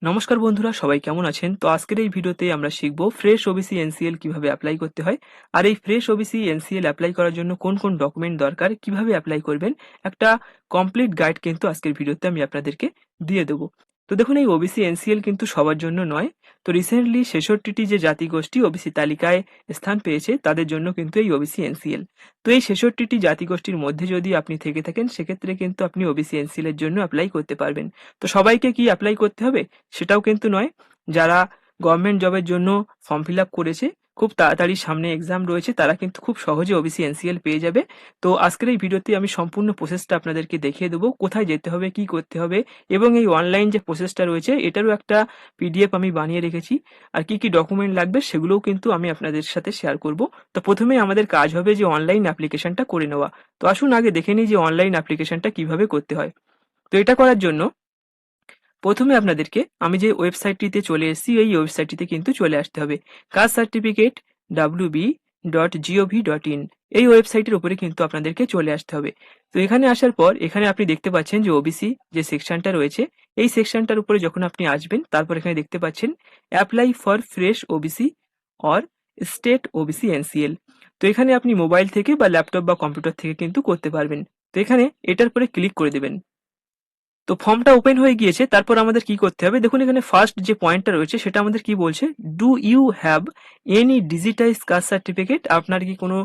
নমস্কার বন্ধুরা, সবাই কেমন আছেন? তো আজকের এই ভিডিওতে আমরা শিখব ফ্রেশ ওবিসি এনসিএল কিভাবে অ্যাপ্লাই করতে হয়। আর এই ফ্রেশ ওবিসি এনসিএল অ্যাপ্লাই করার জন্য কোন কোন ডকুমেন্ট দরকার, কিভাবে অ্যাপ্লাই করবেন, একটা কমপ্লিট গাইড কিন্তু আজকের ভিডিওতে আমি আপনাদেরকে দিয়ে দেবো। তো দেখুন, এই ওবিসি এনসিএল কিন্তু সবার জন্য নয়। তো রিসেন্টলি 66টি যে জাতিগোষ্ঠী ওবিসি তালিকায় স্থান পেয়েছে তাদের জন্য কিন্তু এই ওবিসি এনসিএল। তো এই 66টি জাতিগোষ্ঠীর মধ্যে যদি আপনি থেকে থাকেন, সেক্ষেত্রে কিন্তু আপনি ওবিসি এনসিএল এর জন্য অ্যাপ্লাই করতে পারবেন। তো সবাইকে কি অ্যাপ্লাই করতে হবে সেটাও কিন্তু নয়। যারা গভর্নমেন্ট জবের জন্য ফর্ম ফিল আপ করেছে, খুব তাড়াতাড়ি সামনে এক্সাম রয়েছে, তারা কিন্তু খুব সহজে ওবিসি এনসিএল পেয়ে যাবে। তো আজকের এই ভিডিওতে আমি সম্পূর্ণ প্রসেসটা আপনাদেরকে দেখিয়ে দেবো, কোথায় যেতে হবে, কি করতে হবে, এবং এই অনলাইন যে প্রসেসটা রয়েছে এটারও একটা পিডিএফ আমি বানিয়ে রেখেছি। আর কি কি ডকুমেন্ট লাগবে সেগুলোও কিন্তু আমি আপনাদের সাথে শেয়ার করব। তো প্রথমেই আমাদের কাজ হবে যে অনলাইন অ্যাপ্লিকেশনটা করে নেওয়া। তো আসুন আগে দেখে নিই যে অনলাইন অ্যাপ্লিকেশনটা কিভাবে করতে হয়। তো এটা করার জন্য প্রথমে আপনাদেরকে আমি যে ওয়েবসাইটটিতে চলে এসেছি, এই ওয়েবসাইটটিতে কিন্তু চলে আসতে হবে। কাস্ট সার্টিফিকেট wb.gov.in, এই ওয়েবসাইটের উপরে কিন্তু আপনাদেরকে চলে আসতে হবে। তো এখানে আসার পর এখানে আপনি দেখতে পাচ্ছেন যে ওবিসি যে সেকশনটা রয়েছে, এই সেকশনটার উপরে যখন আপনি আসবেন, তারপর এখানে দেখতে পাচ্ছেন apply for fresh OBC or state OBC NCL. তো এখানে আপনি মোবাইল থেকে বা ল্যাপটপ বা কম্পিউটার থেকে কিন্তু করতে পারবেন। তো এখানে এটার উপরে ক্লিক করে দেবেন। তো ফর্মটা ওপেন হয়ে গিয়েছে। তারপর আমাদের কি করতে হবে, দেখুন এখানে ফার্স্ট যে পয়েন্টটা রয়েছে সেটা আমাদের কি বলছে, do you have any digitise caste certificate? আপনার কি কোনো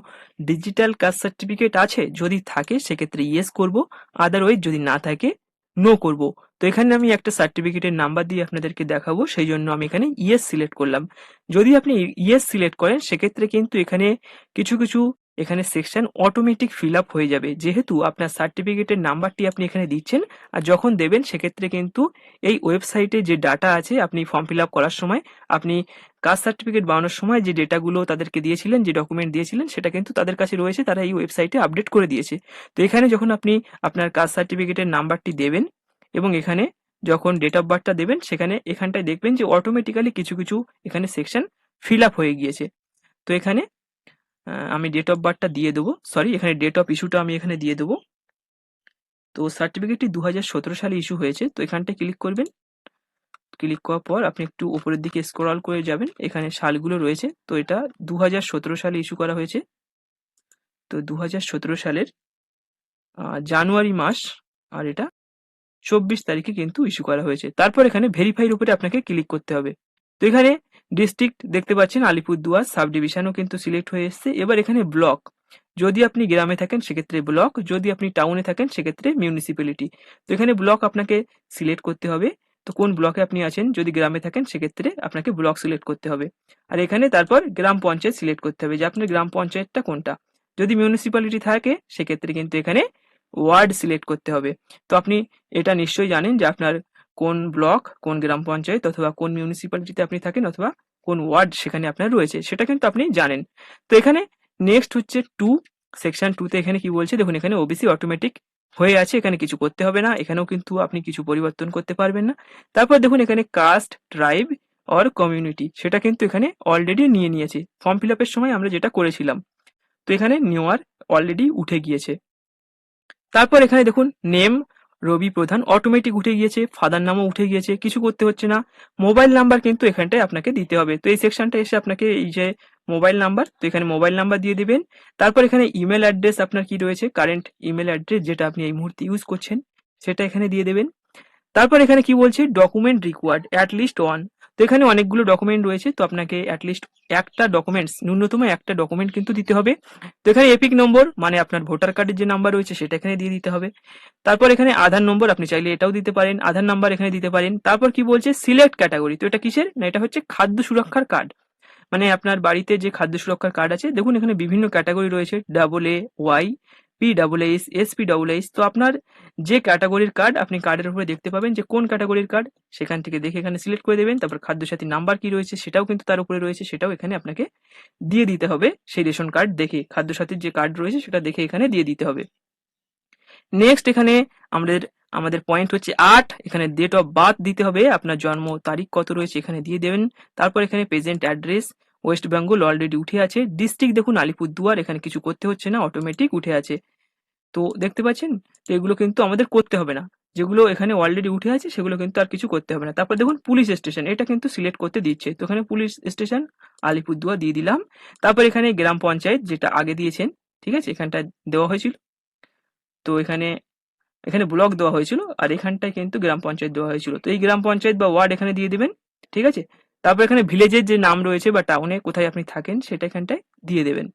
ডিজিটাল কাস্ট সার্টিফিকেট আছে? যদি থাকে সেক্ষেত্রে ইয়েস করব, আদারওয়াইজ যদি না থাকে নো করব। তো এখানে আমি একটা সার্টিফিকেটের নাম্বার দিয়ে আপনাদেরকে দেখাবো, সেই জন্য আমি এখানে ইয়েস সিলেক্ট করলাম। যদি আপনি ইয়েস সিলেক্ট করেন সেক্ষেত্রে কিন্তু এখানে কিছু কিছু এখানে সেকশন অটোমেটিক ফিল আপ হয়ে যাবে, যেহেতু আপনার সার্টিফিকেটের নাম্বারটি আপনি এখানে দিচ্ছেন। আর যখন দেবেন সেক্ষেত্রে কিন্তু এই ওয়েবসাইটে যে ডাটা আছে, আপনি ফর্ম ফিল আপ করার সময়, আপনি কাস্ট সার্টিফিকেট বানানোর সময় যে ডেটাগুলো তাদেরকে দিয়েছিলেন, যে ডকুমেন্ট দিয়েছিলেন, সেটা কিন্তু তাদের কাছে রয়েছে, তারা এই ওয়েবসাইটে আপডেট করে দিয়েছে। তো এখানে যখন আপনি আপনার কাস্ট সার্টিফিকেটের নাম্বারটি দেবেন এবং এখানে যখন ডেট অফ বার্থটা দেবেন, সেখানে এখানটায় দেখবেন যে অটোমেটিক্যালি কিছু কিছু এখানে সেকশন ফিল আপ হয়ে গিয়েছে। তো এখানে আমি ডেট অফ বার্থটা দিয়ে দেবো, সরি, এখানে ডেট অফ ইস্যুটা আমি এখানে দিয়ে দেবো। তো সার্টিফিকেটটি 2017 সালে ইস্যু হয়েছে। তো এখানটায় ক্লিক করবেন। ক্লিক করার পর আপনি একটু উপরের দিকে স্ক্রল করে যাবেন, এখানে সালগুলো রয়েছে। তো এটা 2017 সালে ইস্যু করা হয়েছে। তো 2017 সালের জানুয়ারি মাস, আর এটা 24 তারিখে কিন্তু ইস্যু করা হয়েছে। তারপর এখানে ভেরিফাইয়ের উপরে আপনাকে ক্লিক করতে হবে। তো এখানে ডিস্ট্রিক্ট দেখতে পাচ্ছেন আলিপুরদুয়ার, সাব ডিভিশনও কিন্তু সিলেক্ট হয়ে এসছে। এবার এখানে ব্লক, যদি আপনি গ্রামে থাকেন সেক্ষেত্রে ব্লক, যদি আপনি টাউনে থাকেন সেক্ষেত্রে মিউনিসিপ্যালিটি। তো এখানে ব্লক আপনাকে সিলেক্ট করতে হবে। তো কোন ব্লকে আপনি আছেন, যদি গ্রামে থাকেন সেক্ষেত্রে আপনাকে ব্লক সিলেক্ট করতে হবে। আর এখানে তারপর গ্রাম পঞ্চায়েত সিলেক্ট করতে হবে যে আপনার গ্রাম পঞ্চায়েতটা কোনটা। যদি মিউনিসিপ্যালিটি থাকে সেক্ষেত্রে কিন্তু এখানে ওয়ার্ড সিলেক্ট করতে হবে। তো আপনি এটা নিশ্চয়ই জানেন যে আপনার কোন ব্লক, কোন গ্রাম পঞ্চায়েত অথবা কোন মিউনিসিপ্যালিটিতে আপনি থাকেন, অথবা কোন ওয়ার্ড সেখানে আপনার রয়েছে, সেটা কিন্তু আপনি জানেন। তো এখানে নেক্সট হচ্ছে 2, সেকশন 2 তে এখানে কি বলছে দেখুন, এখানে ওবিসি অটোমেটিক হয়ে আছে, এখানে কিছু করতে হবে না, এখানেও কিন্তু আপনি কিছু পরিবর্তন করতে পারবেন না। তারপর দেখুন এখানে কাস্ট, ট্রাইব অর কমিউনিটি, সেটা কিন্তু এখানে অলরেডি নিয়ে নিয়েছে ফর্ম ফিল আপের সময় আমরা যেটা করেছিলাম। তো এখানে নেওয়ার অলরেডি উঠে গিয়েছে। তারপর এখানে দেখুন নেম রবি প্রধান অটোমেটিক উঠে গিয়েছে, ফাদার নামও উঠে গিয়েছে, কিছু করতে হচ্ছে না। মোবাইল নাম্বার কিন্তু এখানটায় আপনাকে দিতে হবে। তো এই সেকশনটা এসে আপনাকে এই যে মোবাইল নাম্বার, তো এখানে মোবাইল নাম্বার দিয়ে দিবেন। তারপর এখানে ইমেল অ্যাড্রেস আপনার কি রয়েছে, কারেন্ট ইমেল অ্যাড্রেস যেটা আপনি এই মুহূর্তে ইউজ করছেন, সেটা এখানে দিয়ে দেবেন। তারপর এখানে কি বলছে, document required at least one. তো এখানে অনেকগুলো ডকুমেন্ট রয়েছে, তো আপনাকে অ্যাট লিস্ট একটা ডকুমেন্টস, ন্যূনতম একটা ডকুমেন্ট কিন্তু দিতে হবে। তো এখানে এপিক নম্বর মানে আপনার ভোটার কার্ডের যে নাম্বার রয়েছে সেটা এখানে দিয়ে দিতে হবে। তারপর এখানে আধার নম্বর, আপনি চাইলে এটাও দিতে পারেন, আধার নাম্বার এখানে দিতে পারেন। তারপর কি বলছে, সিলেক্ট ক্যাটাগরি। তো এটা কিসের না, এটা হচ্ছে খাদ্য সুরক্ষার কার্ড। মানে আপনার বাড়িতে যে খাদ্য সুরক্ষার কার্ড আছে, দেখুন এখানে বিভিন্ন ক্যাটাগরি রয়েছে, double A Y, P double S, S P double S. তো আপনার যে ক্যাটাগরির কার্ড, আপনি কার্ডের উপরে দেখতে পাবেন যে কোন ক্যাটাগরির কার্ড, সেখান থেকে দেখে এখানে সিলেক্ট করে দেবেন। তারপর খাদ্য সাথী নাম্বার কি রয়েছে সেটাও কিন্তু তার উপরে রয়েছে, সেটাও এখানে আপনাকে দিয়ে দিতে হবে। সেই রেশন কার্ড দেখে, খাদ্য সাথীর যে কার্ড রয়েছে সেটা দেখে এখানে দিয়ে দিতে হবে। নেক্সট এখানে আমাদের আমাদের পয়েন্ট হচ্ছে 8, এখানে ডেট অফ বার্থ দিতে হবে, আপনার জন্ম তারিখ কত রয়েছে এখানে দিয়ে দেবেন। তারপর এখানে present address West Bengal already উঠে আছে। ডিস্ট্রিক্ট দেখুন আলিপুরদুয়ার, এখানে কিছু করতে হচ্ছে না, অটোমেটিক উঠে আছে। তো দেখতে পাচ্ছেন? তো এগুলো কিন্তু আমাদের করতে হবে না। যেগুলো এখানে অলরেডি উঠে আছে সেগুলো কিন্তু আর কিছু করতে হবে না। তারপর দেখুন পুলিশ স্টেশন, এটা কিন্তু সিলেক্ট করতে দিচ্ছে। তো এখানে পুলিশ স্টেশন আলিপুরদুয়ার দিয়ে দিলাম। তারপর এখানে গ্রাম পঞ্চায়েত যেটা আগে দিয়েছেন, ঠিক আছে? এখানটায় দেওয়া হয়েছিল। তো এখানে এখানে ব্লক দেওয়া হয়েছিল আর এখানটায় কিন্তু গ্রাম পঞ্চায়েত দেওয়া হয়েছিল। তো এই গ্রাম পঞ্চায়েত বা ওয়ার্ড এখানে দিয়ে দিবেন, ঠিক আছে? তারপর এখানে ভিলেজের যে নাম রয়েছে বা টাউনে কোথায় আপনি থাকেন সেটা এখানটায় দিয়ে দেবেন।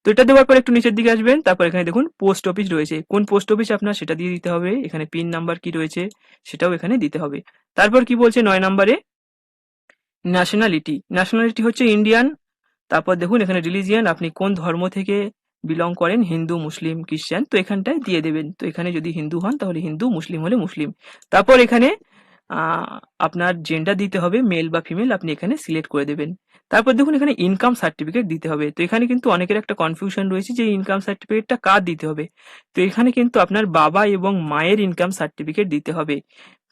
তো এটা দেওয়ার পর একটু নিচের দিকে আসবেন, তারপর এখানে দেখুন পোস্ট অফিস রয়েছে, কোন পোস্ট অফিস আপনার সেটা দিয়ে দিতে হবে। এখানে পিন নাম্বার কি রয়েছে সেটাও এখানে দিতে হবে। তারপর কি বলছে 9 নম্বরে, ন্যাশনালিটি। ন্যাশনালিটি হচ্ছে ইন্ডিয়ান। তারপর দেখুন এখানে রিলিজিয়ান, আপনি কোন ধর্ম থেকে বিলং করেন, হিন্দু, মুসলিম, খ্রিস্টান, তো এখানটায় দিয়ে দেবেন। তো এখানে যদি হিন্দু হন তাহলে হিন্দু, মুসলিম হলে মুসলিম। তারপর এখানে আপনার জেন্ডার দিতে হবে, মেল বা ফিমেল আপনি এখানে সিলেক্ট করে দেবেন। তারপর দেখুন এখানে ইনকাম সার্টিফিকেট দিতে হবে। তো এখানে কিন্তু অনেকের একটা কনফিউশন রয়েছে যে ইনকাম সার্টিফিকেটটা কার দিতে হবে। তো এখানে কিন্তু আপনার বাবা এবং মায়ের ইনকাম সার্টিফিকেট দিতে হবে।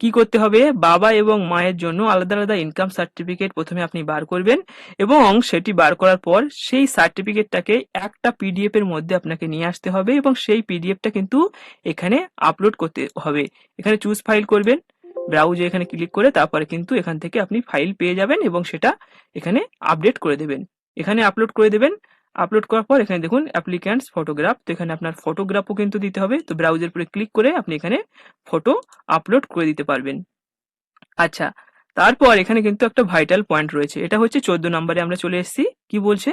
কি করতে হবে, বাবা এবং মায়ের জন্য আলাদা আলাদা ইনকাম সার্টিফিকেট প্রথমে আপনি বার করবেন এবং সেটি বার করার পর সেই সার্টিফিকেটটাকে একটা পিডিএফ এর মধ্যে আপনাকে নিয়ে আসতে হবে এবং সেই পিডিএফটা কিন্তু এখানে আপলোড করতে হবে। এখানে চুজ ফাইল করবেন, ব্রাউজে এখানে ক্লিক করে তারপরে কিন্তু এখান থেকে আপনি ফাইল পেয়ে যাবেন এবং সেটা এখানে আপডেট করে দেবেন। এখানে আপলোড করে দেবেন। আপলোড করার পর এখানে দেখুন অ্যাপ্লিক্যান্টস ফটোগ্রাফ, তো এখানে আপনার ফটোগ্রাফও কিন্তু দিতে হবে। তো ব্রাউজের উপরে ক্লিক করে আপনি এখানে ফটো আপলোড করে দিতে পারবেন। আচ্ছা, তারপর এখানে কিন্তু একটা ভাইটাল পয়েন্ট রয়েছে, এটা হচ্ছে 14 নম্বরে আমরা চলে এসেছি। কি বলছে,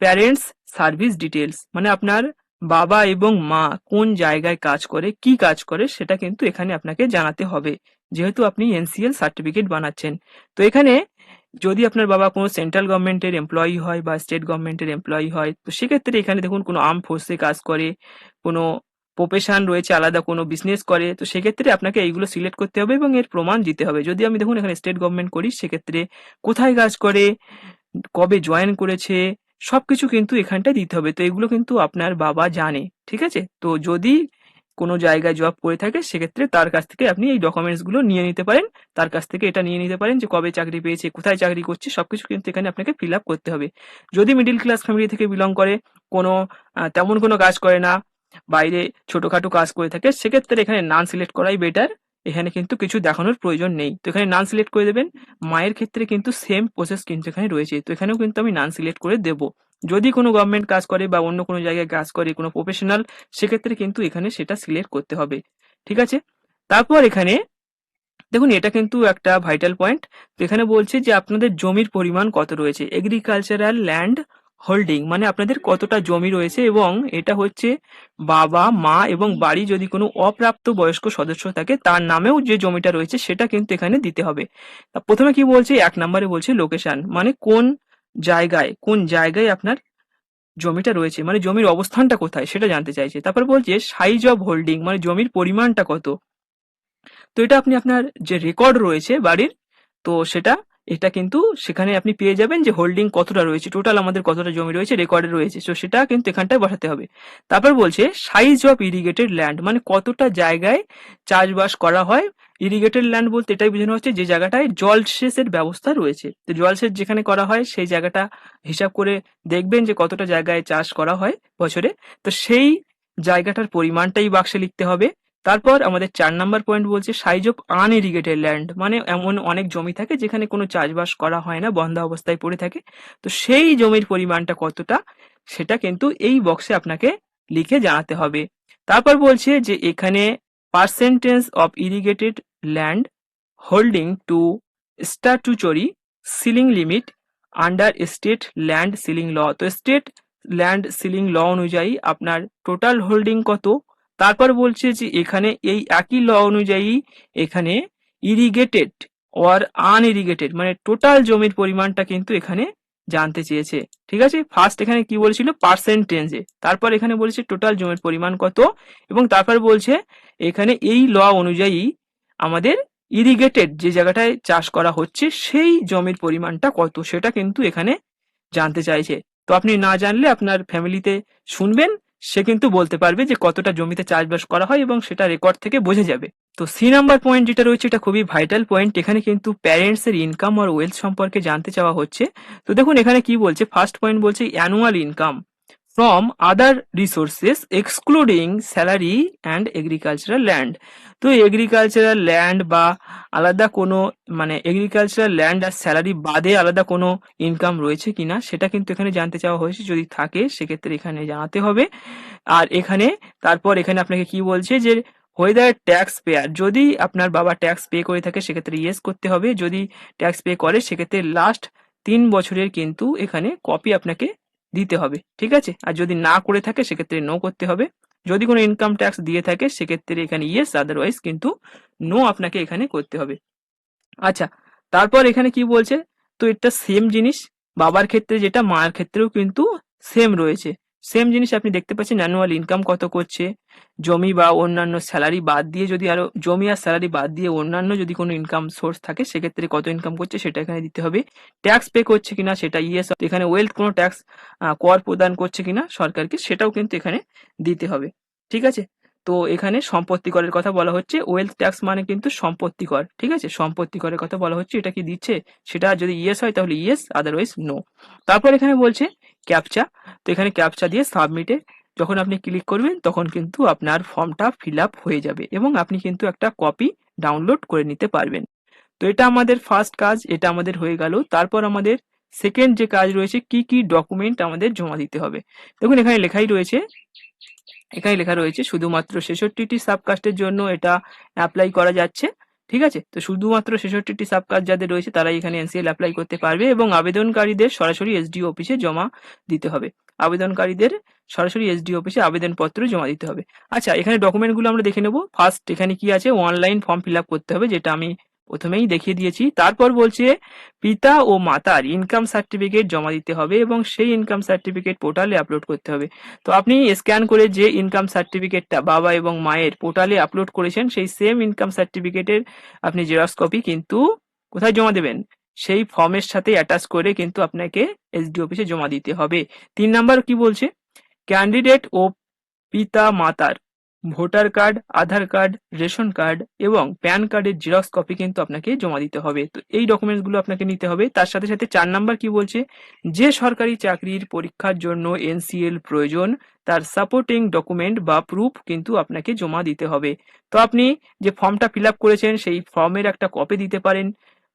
প্যারেন্টস সার্ভিস ডিটেলস, মানে আপনার বাবা এবং মা কোন জায়গায় কাজ করে, কি কাজ করে সেটা কিন্তু এখানে আপনাকে জানাতে হবে, যেহেতু আপনি এনসিএল সার্টিফিকেট বানাচ্ছেন। তো এখানে যদি আপনার বাবা কোনো সেন্ট্রাল গভর্নমেন্টের এমপ্লয়ি হয় বা স্টেট গভর্নমেন্টের এমপ্লয়ি হয়, তো সেক্ষেত্রে এখানে দেখুন কোনো আর্ম ফোর্সে কাজ করে, কোনো প্রফেশন রয়েছে আলাদা, কোনো বিজনেস করে, তো সেক্ষেত্রে আপনাকে এইগুলো সিলেক্ট করতে হবে এবং এর প্রমাণ দিতে হবে। যদি আমি দেখুন এখানে স্টেট গভর্নমেন্ট করি, সেক্ষেত্রে কোথায় কাজ করে, কবে জয়েন করেছে, সবকিছু কিন্তু এখানটায় দিতে হবে। তো এগুলো কিন্তু আপনার বাবা জানে, ঠিক আছে? তো যদি কোনো জায়গায় জব করে থাকে সেক্ষেত্রে তার কাছ থেকে আপনি এই ডকুমেন্টসগুলো নিয়ে নিতে পারেন। তার কাছ থেকে এটা নিয়ে নিতে পারেন যে কবে চাকরি পেয়েছে, কোথায় চাকরি করছে, সবকিছু কিন্তু এখানে আপনাকে ফিল আপ করতে হবে। যদি মিডল ক্লাস ফ্যামিলি থেকে বিলং করে, কোনো তেমন কোনো কাজ করে না, বাইরে ছোটখাটো কাজ করে থাকে, সেক্ষেত্রে এখানে নান সিলেক্ট করাই বেটার। এখানে কিন্তু কিছু দেখানোর প্রয়োজন নেই। তো এখানে নান সিলেক্ট করে দেবেন। মায়ের ক্ষেত্রে কিন্তু সেম প্রসেস কিন্তু এখানে রয়েছে। তো এখানেও কিন্তু আমি নান সিলেক্ট করে দেব। যদি কোনো গভর্নমেন্ট কাজ করে বা অন্য কোনো জায়গায় কাজ করে, কোনো প্রফেশনাল, সেক্ষেত্রে কিন্তু এখানে সেটা সিলেক্ট করতে হবে। ঠিক আছে? তারপর এখানে দেখুন এটা কিন্তু একটা ভাইটাল পয়েন্ট। তো এখানে বলছে যে আপনাদের জমির পরিমাণ কত রয়েছে, এগ্রিকালচারাল ল্যান্ড হোল্ডিং, মানে আপনাদের কতটা জমি রয়েছে এবং এটা হচ্ছে বাবা, মা এবং বাড়ি যদি কোনো অপ্রাপ্ত বয়স্ক সদস্য থাকে তার নামেও যে জমিটা রয়েছে সেটা কিন্তু এখানে দিতে হবে। তা প্রথমে কি বলছে, 1 নম্বরে বলছে লোকেশন, মানে কোন জায়গায় আপনার জমিটা রয়েছে, মানে জমির অবস্থানটা কোথায় সেটা জানতে চাইছে। তারপর বলছে সাইজ অফ হোল্ডিং, মানে জমির পরিমাণটা কত। তো এটা আপনি আপনার যে রেকর্ড রয়েছে বাড়ির, তো এটা কিন্তু সেখানে আপনি পেয়ে যাবেন যে হোল্ডিং কতটা রয়েছে, টোটাল আমাদের কতটা জমি রয়েছে রেকর্ডে রয়েছে, তো সেটা কিন্তু এখানটায় বসাতে হবে। তারপর বলছে সাইজ অফ ইরিগেটেড ল্যান্ড, মানে কতটা জায়গায় চাষবাস করা হয়। ইরিগেটেড ল্যান্ড বলতে এটাই বোঝানো হচ্ছে যে জায়গাটায় জলসেচের ব্যবস্থা রয়েছে। তো জলসেচ যেখানে করা হয় সেই জায়গাটা হিসাব করে দেখবেন যে কতটা জায়গায় চাষ করা হয় বছরে, তো সেই জায়গাটার পরিমাণটাই বাক্সে লিখতে হবে। তারপর আমাদের 4 নাম্বার পয়েন্ট বলছে সাইজ অফ আনইরিগেটেড ল্যান্ড, মানে এমন অনেক জমি থাকে যেখানে কোনো চাষবাস করা হয় না, বন্ধ অবস্থায় পড়ে থাকে, তো সেই জমির পরিমাণটা কতটা সেটা কিন্তু এই বক্সে আপনাকে লিখে জানাতে হবে। তারপর বলছে যে এখানে percentage of irrigated land holding to statutory ceiling limit under state land ceiling law, তো স্টেট ল্যান্ড সিলিং ল অনুযায়ী আপনার টোটাল হোল্ডিং কত। তারপর বলছে যে এখানে এই একই ল অনুযায়ী এখানে ইরিগেটেড অর আনইরিগেটেড, মানে টোটাল জমির পরিমাণটা কিন্তু এখানে জানতে চেয়েছে। ঠিক আছে, ফার্স্ট এখানে কি বলেছিল পার্সেন্টেজে, তারপর এখানে বলেছে টোটাল জমির পরিমাণ কত এবং তারপর বলছে এখানে এই ল অনুযায়ী আমাদের ইরিগেটেড যে জায়গাটায় চাষ করা হচ্ছে সেই জমির পরিমাণটা কত সেটা কিন্তু এখানে জানতে চাইছে। তো আপনি না জানলে আপনার ফ্যামিলিতে শুনবেন, সে কিন্তু বলতে পারবে যে কতটা জমিতে চাষবাস করা হয় এবং সেটা রেকর্ড থেকে বোঝা যাবে। তো সি নাম্বার পয়েন্ট যেটা রয়েছে এটা খুবই ভাইটাল পয়েন্ট, এখানে কিন্তু প্যারেন্টস এর ইনকাম আর ওয়েলথ সম্পর্কে জানতে চাওয়া হচ্ছে। তো দেখুন এখানে কি বলছে, ফার্স্ট পয়েন্ট বলছে annual income from other resources excluding salary and agricultural land. তো এগ্রিকালচারাল ল্যান্ড বা আলাদা কোনো মানে এগ্রিকালচারাল ল্যান্ড আর স্যালারি বাদে আলাদা কোনো ইনকাম রয়েছে কিনা সেটা কিন্তু এখানে জানতে চাওয়া হয়েছে। যদি থাকে সেক্ষেত্রে এখানে জানাতে হবে। আর এখানে তারপর এখানে আপনাকে কি বলছে যে হোয়েদার ট্যাক্স পেয়ার, যদি আপনার বাবা ট্যাক্স পে করে থাকে সেক্ষেত্রে ইয়েস করতে হবে, যদি ট্যাক্স পে করে সেক্ষেত্রে লাস্ট 3 বছরের কিন্তু এখানে কপি আপনাকে দিতে হবে, ঠিক আছে। আর যদি না করে থাকে সেক্ষেত্রে নো করতে হবে। যদি কোনো ইনকাম ট্যাক্স দিয়ে থাকে সেক্ষেত্রে এখানে ইয়েস, আদারওয়াইজ কিন্তু নো আপনাকে এখানে করতে হবে। আচ্ছা, তারপর এখানে কি বলছে, তো এটা সেম জিনিস বাবার ক্ষেত্রে যেটা মায়ের ক্ষেত্রেও কিন্তু সেম রয়েছে। সেম জিনিস আপনি দেখতে পাচ্ছেন অ্যানুয়াল ইনকাম কত করছে, জমি বা অন্যান্য স্যালারি বাদ দিয়ে, যদি আরো জমি আর স্যালারি বাদ দিয়ে অন্যান্য যদি কোনো ইনকাম সোর্স থাকে সেক্ষেত্রে কত ইনকাম করছে সেটা এখানে দিতে হবে। ট্যাক্স পে করছে কিনা সেটা ইয়েস, এখানে ওয়েলথ কোনো ট্যাক্স কর প্রদান করছে কিনা সরকারকে সেটাও কিন্তু এখানে দিতে হবে, ঠিক আছে। তো এখানে সম্পত্তি করের কথা বলা হচ্ছে, ওয়েলথ ট্যাক্স মানে কিন্তু সম্পত্তি কর, ঠিক আছে, সম্পত্তি করের কথা বলা হচ্ছে। এটা কি দিচ্ছে, সেটা যদি ইয়েস হয় তাহলে ইয়েস, আদারওয়াইজ নো। তারপর এখানে বলছে ক্যাপচা, তো এখানে ক্যাপচা দিয়ে সাবমিটে যখন আপনি ক্লিক করবেন তখন কিন্তু আপনার ফর্মটা ফিল আপ হয়ে যাবে এবং আপনি কিন্তু একটা কপি ডাউনলোড করে নিতে পারবেন। তো এটা আমাদের ফার্স্ট কাজ, এটা আমাদের হয়ে গেল। তারপর আমাদের সেকেন্ড যে কাজ রয়েছে, কি কি ডকুমেন্ট আমাদের জমা দিতে হবে। দেখুন এখানে লেখাই রয়েছে, এখানে লেখা রয়েছে শুধুমাত্র 66টি সাবকাস্টের জন্য এটা অ্যাপ্লাই করা যাচ্ছে, ঠিক আছে। তো শুধুমাত্র 66টি সাবকাস্ট যাদের রয়েছে তারাই এখানে এনসিএল অ্যাপ্লাই করতে পারবে এবং আবেদনকারীদের সরাসরি এসডিও অফিসে জমা দিতে হবে। আবেদনকারীদের সরাসরি এসডিও অফিসে আবেদনপত্র জমা দিতে হবে। আচ্ছা, এখানে ডকুমেন্টগুলো আমরা দেখে নেব। ফার্স্ট এখানে কি আছে, অনলাইন ফর্ম ফিল আপ করতে হবে, যেটা আমি প্রথমেই দেখিয়ে দিয়েছি। তারপর বলছে পিতা ও মাতার ইনকাম সার্টিফিকেট জমা দিতে হবে এবং সেই ইনকাম সার্টিফিকেট পোর্টালে আপলোড করতে হবে। তো আপনি স্ক্যান করে যে ইনকাম সার্টিফিকেটটা বাবা এবং মায়ের পোর্টালে আপলোড করেছেন সেই সেম ইনকাম সার্টিফিকেটের আপনি জেরক্স কপি কিন্তু কোথায় জমা দেবেন, সেই ফর্মের সাথে অ্যাটাচ করে কিন্তু আপনাকে এসডি অফিসে জমা দিতে হবে। 3 নাম্বার কি বলছে, ক্যান্ডিডেট ও পিতা মাতার ভোটার কার্ড, আধার কার্ড, রেশন কার্ড এবং প্যান কার্ডের জেরক্স কপি কিন্তু আপনাকে জমা দিতে হবে। তো এই ডকুমেন্টসগুলো আপনাকে নিতে হবে। তার সাথে সাথে 4 নাম্বার কি বলছে, যে সরকারি চাকরির পরীক্ষার জন্য এনসিএল প্রয়োজন তার সাপোর্টিং ডকুমেন্ট বা প্রুফ কিন্তু আপনাকে জমা দিতে হবে। তো আপনি যে ফর্মটা ফিল আপ করেছেন সেই ফর্মের একটা কপি দিতে পারেন,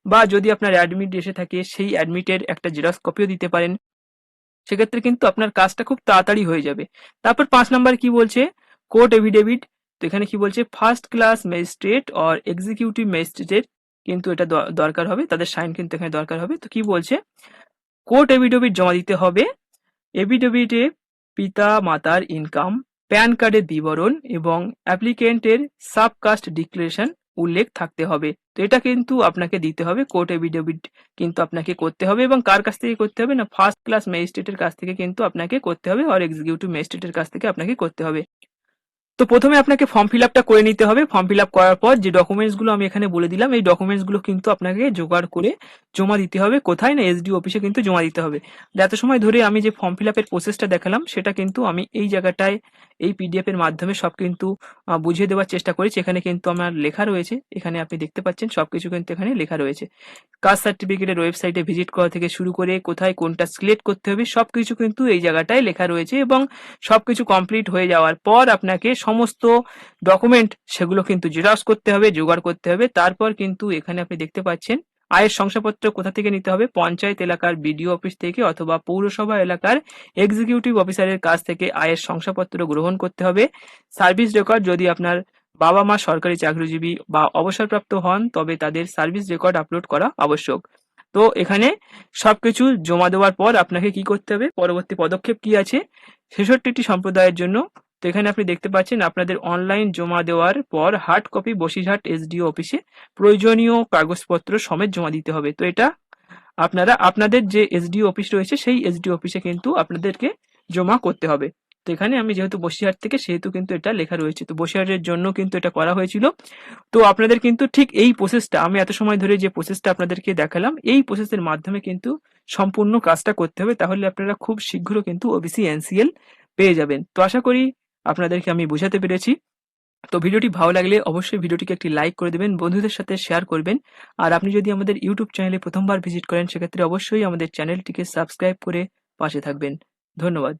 বা যদি আপনার অ্যাডমিট এসে থাকে সেই অ্যাডমিটের একটা জেরক্স কপিও দিতে পারেন। সেক্ষেত্রে কিন্তু আপনার কাজটা খুব তাড়াতাড়ি হয়ে যাবে। তারপর 5 নাম্বার কি বলছে, কোর্ট এফিডেভিট। তো এখানে কি বলছে, first class magistrate or executive ম্যাজিস্ট্রেটের কিন্তু এটা দরকার হবে, তাদের সাইন কিন্তু এখানে দরকার হবে। তো কি বলছে, কোর্ট এফিডেভিট জমা দিতে হবে। এফিডেভিটে পিতা মাতার ইনকাম, প্যান কার্ডের বিবরণ এবং অ্যাপ্লিকেন্টের সাবকাস্ট ডিক্লারেশন উল্লেখ থাকতে হবে। তো এটা কিন্তু আপনাকে দিতে হবে, কোর্ট এফিডেভিট কিন্তু আপনাকে করতে হবে। এবং কার কাছ থেকে করতে হবে না, ফার্স্ট ক্লাস ম্যাজিস্ট্রেটের কাছ থেকে কিন্তু আপনাকে করতে হবে, আর এক্সিকিউটিভ ম্যাজিস্ট্রেটের কাছ থেকে আপনাকে করতে হবে। তো প্রথমে আপনাকে ফর্ম ফিল আপটা করে নিতে হবে। ফর্ম ফিল আপ করার পর যে ডকুমেন্টসগুলো আমি এখানে বলে দিলাম এই ডকুমেন্টসগুলো কিন্তু আপনাকে জোগাড় করে জমা দিতে হবে। কোথায় না, এসডি অফিসে কিন্তু জমা দিতে হবে। এত সময় ধরে আমি যে ফর্ম ফিল আপের প্রসেসটা দেখালাম সেটা কিন্তু আমি এই জায়গাটায় এই পিডিএফ এর মাধ্যমে সব কিন্তু বুঝিয়ে দেওয়ার চেষ্টা করেছি। এখানে কিন্তু আমার লেখা রয়েছে, এখানে আপনি দেখতে পাচ্ছেন সবকিছু কিন্তু এখানে লেখা রয়েছে। কাস্ট সার্টিফিকেটের ওয়েবসাইটে ভিজিট করা থেকে শুরু করে কোথায় কোনটা সিলেক্ট করতে হবে সবকিছু কিন্তু এই জায়গাটায় লেখা রয়েছে। এবং সবকিছু কমপ্লিট হয়ে যাওয়ার পর আপনাকে সমস্ত ডকুমেন্ট সেগুলো কিন্তু জেরক্স করতে হবে, জোগাড় করতে হবে। তারপর কিন্তু এখানে আপনি দেখতে পাচ্ছেন আয়ের শংসাপত্র কোথা থেকে নিতে হবে, পঞ্চায়েত এলাকার বিডিও অফিস থেকে অথবা পৌরসভা এলাকার এক্সিকিউটিভ অফিসারের কাছ থেকে আয়ের শংসাপত্র গ্রহণ করতে হবে। সার্ভিস রেকর্ড, যদি আপনার বাবা মা সরকারি চাকরিজীবী বা অবসরপ্রাপ্ত হন তবে তাদের সার্ভিস রেকর্ড আপলোড করা আবশ্যক। তো এখানে সবকিছু জমা দেওয়ার পর আপনাকে কি করতে হবে, পরবর্তী পদক্ষেপ কি আছে, 66টি সম্প্রদায়ের জন্য। তো এখানে আপনি দেখতে পাচ্ছেন আপনাদের অনলাইন জমা দেওয়ার পর হার্ড কপি বসিরহাট এসডিও অফিসে প্রয়োজনীয় কাগজপত্র সমেত জমা দিতে হবে। তো এটা আপনারা আপনাদের যে এসডিও অফিস রয়েছে সেই এসডিও অফিসে কিন্তু আপনাদেরকে জমা করতে হবে। তো এখানে আমি যেহেতু বসিরহাট থেকে সেহেতু কিন্তু এটা লেখা রয়েছে, তো বসিরহাটের জন্য কিন্তু এটা করা হয়েছিল। তো আপনাদের কিন্তু ঠিক এই প্রসেসটা আমি এত সময় ধরে যে প্রসেসটা আপনাদেরকে দেখালাম এই প্রসেসের মাধ্যমে কিন্তু সম্পূর্ণ কাজটা করতে হবে, তাহলে আপনারা খুব শীঘ্র কিন্তু ওবিসি এনসিএল পেয়ে যাবেন। তো আশা করি আপনাদেরকে আমি বোঝাতে পেরেছি। তো ভিডিওটি ভালো লাগলে অবশ্যই ভিডিওটিকে একটি লাইক করে দেবেন, বন্ধুদের সাথে শেয়ার করবেন। আর আপনি যদি আমাদের ইউটিউব চ্যানেলে প্রথমবার ভিজিট করেন সেক্ষেত্রে অবশ্যই আমাদের চ্যানেলটিকে সাবস্ক্রাইব করে পাশে থাকবেন। ধন্যবাদ।